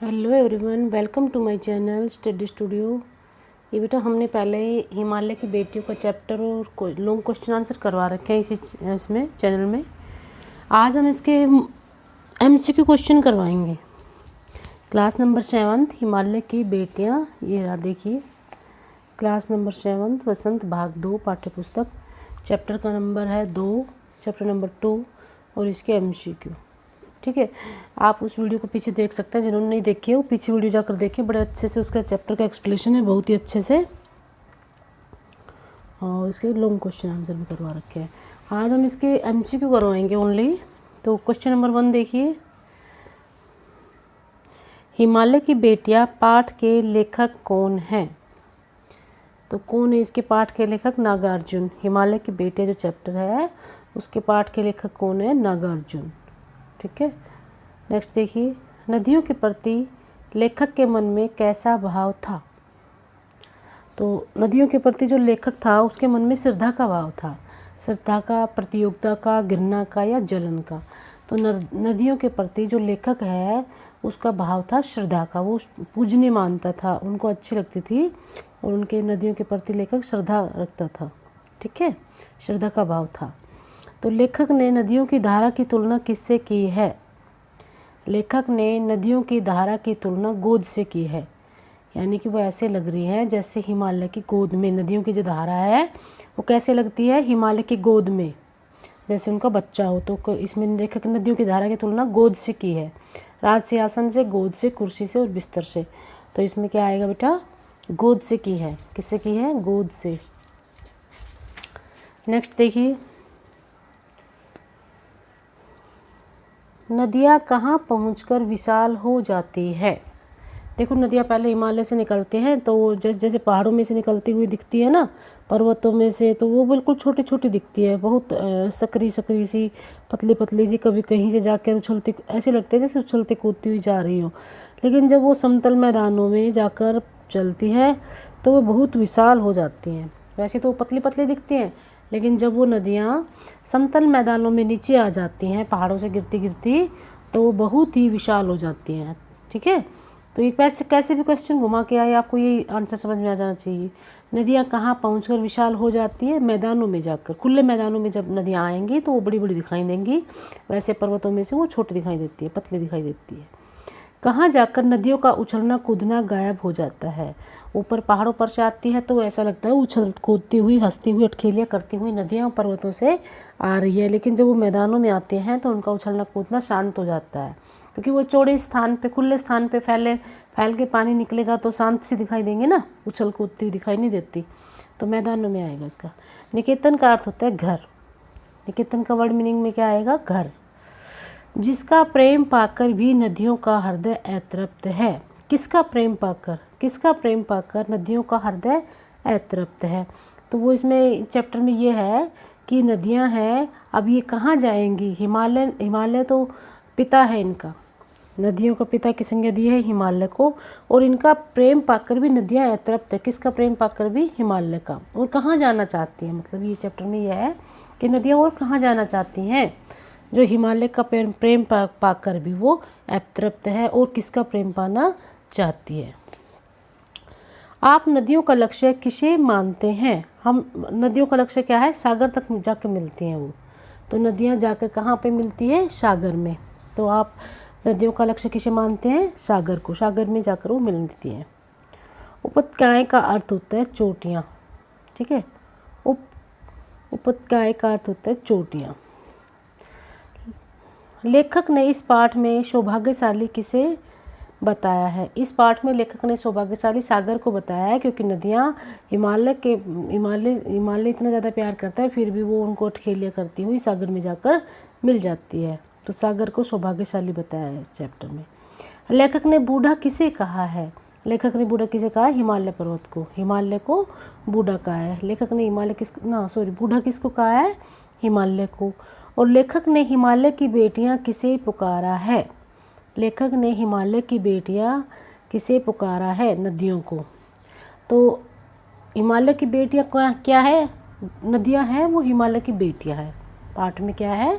Hello everyone, welcome to my channel study studio. ये बेटा हमने पहले ही हिमालय की बेटियों का चैप्टर और लॉन्ग क्वेश्चन आंसर करवा रखे हैं इसमें चैनल में। आज हम इसके एमसीक्यू क्वेश्चन करवाएंगे। क्लास नंबर 7 हिमालय की बेटियां, ये रहा देखिए, क्लास नंबर 7 वसंत भाग 2 पाठ्य पुस्तक। चैप्टर का नंबर है 2, चैप्टर नंबर 2 और इसके एमसीक्यू। ठीक है, आप उस वीडियो को पीछे देख सकते हैं। जिन्होंने नहीं देखी है वो पीछे वीडियो जाकर देखें, बड़े अच्छे से उसका चैप्टर का एक्सप्लेनेशन है, बहुत ही अच्छे से, और इसके लॉन्ग क्वेश्चन आंसर भी करवा रखे हैं। आज हम इसके एमसीक्यू करवाएंगे ओनली। तो क्वेश्चन नंबर 1 देखिए, हिमालय की बेटियां पाठ के लेखक कौन हैं? तो कौन है इसके पाठ के लेखक? नागार्जुन। हिमालय की बेटियां जो चैप्टर है उसके पाठ के लेखक कौन है? नागार्जुन। ठीक है, नेक्स्ट देखिए, नदियों के प्रति लेखक के मन में कैसा भाव था? तो नदियों के प्रति जो लेखक था उसके मन में श्रद्धा का भाव था। श्रद्धा का, प्रतियोगिता का, घृणा का या जलन का? तो नदियों के प्रति जो लेखक है उसका भाव था श्रद्धा का। वो पूजनीय मानता था, उनको अच्छी लगती थी और उनके नदियों के प्रति लेखक श्रद्धा रखता था। ठीक है, श्रद्धा का भाव था। तो लेखक ने नदियों की धारा की तुलना किससे की है? लेखक ने नदियों की धारा की तुलना गोद से की है, यानी कि वो ऐसे लग रही है जैसे हिमालय की गोद में नदियों की जो धारा है वो कैसे लगती है? हिमालय की गोद में, जैसे उनका बच्चा हो। तो इसमें लेखक नदियों की धारा की तुलना गोद से की है। राज सिंहासन से, गोद से, कुर्सी से और बिस्तर से। तो इसमें क्या आएगा बेटा? गोद से की है। किससे की है? गोद से। नेक्स्ट देखिए, नदियाँ कहाँ पहुँचकर विशाल हो जाती है? देखो, नदियाँ पहले हिमालय से निकलते हैं तो जैसे जैसे पहाड़ों में से निकलती हुई दिखती है ना, पर्वतों में से, तो वो बिल्कुल छोटी छोटी दिखती है, बहुत सकरी सकरी सी, पतली पतली सी, कभी कहीं से जाकर उछलती, ऐसे लगते हैं जैसे उछलती कूदती हुई जा रही हो। लेकिन जब वो समतल मैदानों में जाकर चलती है तो वो बहुत विशाल हो जाती हैं। वैसे तो वो पतली पतली दिखती हैं, लेकिन जब वो नदियाँ समतल मैदानों में नीचे आ जाती हैं पहाड़ों से गिरती गिरती, तो वो बहुत ही विशाल हो जाती हैं। ठीक है, तो ये कैसे भी क्वेश्चन घुमा के आए आपको ये आंसर समझ में आ जाना चाहिए। नदियाँ कहाँ पहुँचकर विशाल हो जाती है? मैदानों में जाकर। खुले मैदानों में जब नदियाँ आएंगी तो वो बड़ी बड़ी दिखाई देंगी, वैसे पर्वतों में से वो छोटी दिखाई देती है, पतली दिखाई देती है। कहाँ जाकर नदियों का उछलना कूदना गायब हो जाता है? ऊपर पहाड़ों पर से आती है तो ऐसा लगता है उछल कूदती हुई, हंसती हुई, अटखेलियाँ करती हुई नदियाँ पर्वतों से आ रही है। लेकिन जब वो मैदानों में आते हैं तो उनका उछलना कूदना शांत हो जाता है, क्योंकि वो चौड़े स्थान पे, खुले स्थान पे फैल के पानी निकलेगा तो शांत सी दिखाई देंगे ना, उछल कूदती हुई दिखाई नहीं देती। तो मैदानों में आएगा इसका। निकेतन का अर्थ होता है घर। निकेतन का वर्ड मीनिंग में क्या आएगा? घर। जिसका प्रेम पाकर भी नदियों का हृदय अतृप्त है। किसका प्रेम पाकर? किसका प्रेम पाकर नदियों का हृदय अतृप्त है? तो वो इसमें चैप्टर में ये है कि नदियां हैं, अब ये कहाँ जाएंगी? हिमालय तो पिता है इनका, नदियों का पिता की संज्ञा दी है हिमालय को, और इनका प्रेम पाकर भी नदियां अतृप्त है। किसका प्रेम पाकर भी? हिमालय का। और कहाँ जाना चाहती हैं, मतलब ये चैप्टर में यह है कि नदियाँ और कहाँ जाना चाहती हैं? जो हिमालय का प्रेम पाकर भी वो अतृप्त है और किसका प्रेम पाना चाहती है। आप नदियों का लक्ष्य किसे मानते हैं? हम नदियों का लक्ष्य क्या है? सागर तक जाकर मिलती हैं वो। तो नदियाँ जाकर कहाँ पे मिलती है? सागर में। तो आप नदियों का लक्ष्य किसे मानते हैं? सागर को। सागर में जाकर वो मिलती हैं। उपत्यकाएं का अर्थ होता है चोटियाँ। ठीक है, उपत्यकाएं का अर्थ होता है चोटियाँ। लेखक ने इस पाठ में सौभाग्यशाली किसे बताया है? इस पाठ में लेखक ने सौभाग्यशाली सागर को बताया है, क्योंकि नदियाँ हिमालय इतना ज़्यादा प्यार करता है, फिर भी वो उनको अटखेलियाँ करती हुई सागर में जाकर मिल जाती है। तो सागर को सौभाग्यशाली बताया है इस चैप्टर में। लेखक ने बूढ़ा किसे कहा है? लेखक ने बूढ़ा किसे कहा है? हिमालय पर्वत को। हिमालय को बूढ़ा कहा है। लेखक ने बूढ़ा किसको कहा है? हिमालय को। और लेखक ने हिमालय की बेटियां किसे पुकारा है? लेखक ने हिमालय की बेटियां किसे पुकारा है? नदियों को। तो हिमालय की बेटियां क्या है? नदियां हैं वो हिमालय की बेटियां हैं। पाठ में क्या है?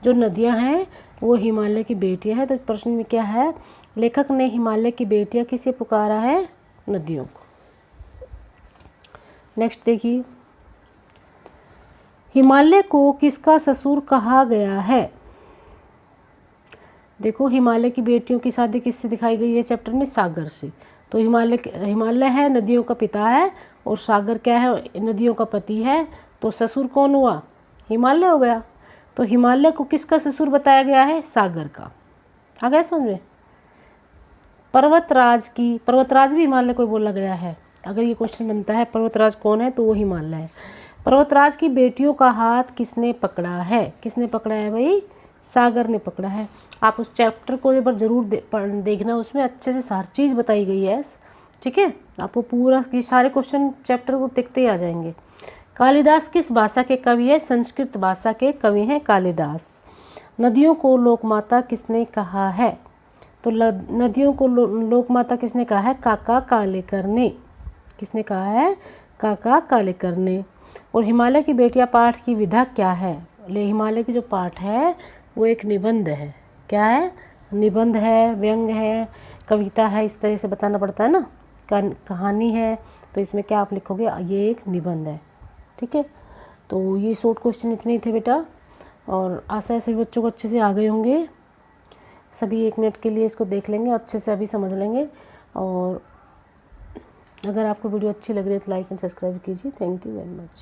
जो नदियां हैं वो हिमालय की बेटियां हैं। तो प्रश्न में क्या है, लेखक ने हिमालय की बेटियां किसे पुकारा है, नदियों को। नेक्स्ट देखिए, हिमालय को किसका ससुर कहा गया है। देखो हिमालय की बेटियों की शादी किससे दिखाई गई है चैप्टर में, सागर से। तो हिमालय है नदियों का पिता है, और सागर क्या है, नदियों का पति है। तो ससुर कौन हुआ, हिमालय हो गया। तो हिमालय को किसका ससुर बताया गया है, सागर का। आ गया समझ में। पर्वतराज भी हिमालय को बोला गया है। अगर ये क्वेश्चन बनता है पर्वतराज कौन है, तो वो हिमालय है। पर्वतराज की बेटियों का हाथ किसने पकड़ा है, किसने पकड़ा है भाई, सागर ने पकड़ा है। आप उस चैप्टर को एक बार जरूर देखना, उसमें अच्छे से हर चीज़ बताई गई है, ठीक है। आपको पूरा ये सारे क्वेश्चन चैप्टर को देखते ही आ जाएंगे। कालिदास किस भाषा के कवि है, संस्कृत भाषा के कवि हैं कालिदास। नदियों को लोकमाता किसने कहा है, तो नदियों को लोकमाता किसने कहा है, काका कालेकर ने। किसने कहा है, काका कालेकर ने। और हिमालय की बेटियां पाठ की विधा क्या है, हिमालय की जो पाठ है वो एक निबंध है। क्या है, निबंध है, व्यंग है, कविता है, इस तरह से बताना पड़ता है ना। कहानी है, तो इसमें क्या आप लिखोगे, ये एक निबंध है, ठीक है। तो ये शॉर्ट क्वेश्चन इतने ही थे बेटा, और आशा है सभी बच्चों को अच्छे से आ गए होंगे। सभी 1 मिनट के लिए इसको देख लेंगे, अच्छे से अभी समझ लेंगे। और अगर आपको वीडियो अच्छी लग रही है तो लाइक एंड सब्सक्राइब कीजिए। Thank you very much.